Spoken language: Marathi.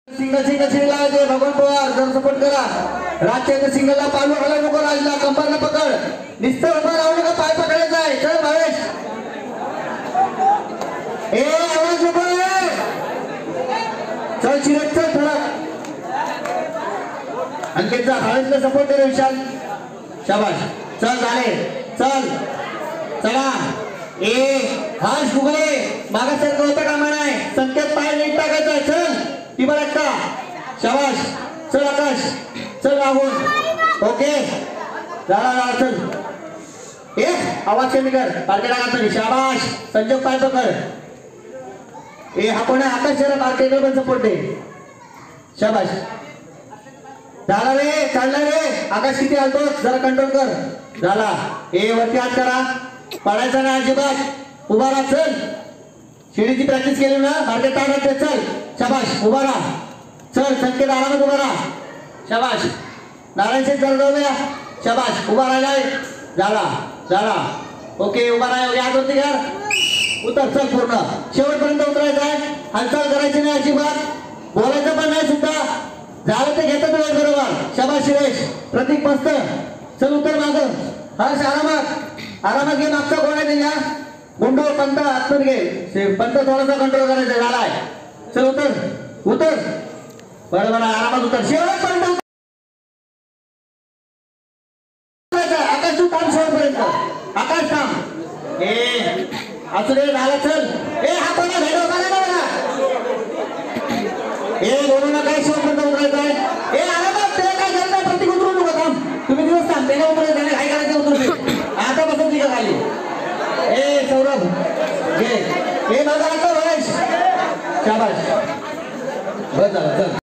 सिंगल सिंगल सिंगल दे भगवान पवार जर सपोर्ट करा राजच्या सिंगलला पालू हला नको राजला कंबरला पकड निस्तर उभा राहू नका पाय पकडायचा आहे चल भावेश ए आवाज नको चल चिरट चल थोडा अंकितचा भावेशला सपोर्ट करे विशाल शाबाश चल झाले चल चला ए हाश फुगले मागा सरकं होतं कामा नाही संकेत पाय नीट टाकायचा चल ती बरं का शाबाश चल आकाश चल राहुल ओके झाला चल ए आवाज कमी कर पार्केला घातली शाबाश संजय पाय पकड ए हा कोण आहे आकाश जरा पार्केला पण सपोर्ट दे शाबाश झाला रे चालला रे आकाश किती आलतो जरा कंट्रोल कर झाला ए वरती हात करा पडायचा ना अजिबात उभा राहा चल शिडीची प्रॅक्टिस केली ना मार्केट टाळत चल शाबाश उभा राहा चल संकेत आरामात उभा राहा शाबाश नारायण शेठ जरा जाऊया शाबाश उभा राहिलाय झाला झाला ओके उभा राहा हात वरती कर उतर चल पूर्ण शेवटपर्यंत उतरायचं आहे हालचाल करायची नाही अजिबात बोलायचं पण नाही सुद्धा झालं ते घेतात वेळ बरोबर शाबाश शिरेश प्रतीक मस्त चल उतर माग हर्ष आरामात आरामात घे मागचा कोण आहे त्याच्या गुंडू पंत आतून घे पंत थोडासा कंट्रोल करायचा झालाय चल उतर उतर बरोबर आरामात उतर शेवटपर्यंत आकाश तू काम शेवटपर्यंत आकाश काम ए असू दे झाला चल ए हा कोणा भेटो बघा ए बोलू नका शेवटपर्यंत उतरायचं आहे ए आरामात ते काय करता प्रतीक उतरू नको काम तुम्ही दिवस थांब त्याला उतरायचं त्याने काय करायचं उतरू आता बसून तिघ खाली ए सौरभ घे ए माझा आता वयस शाबाश बस झालं चल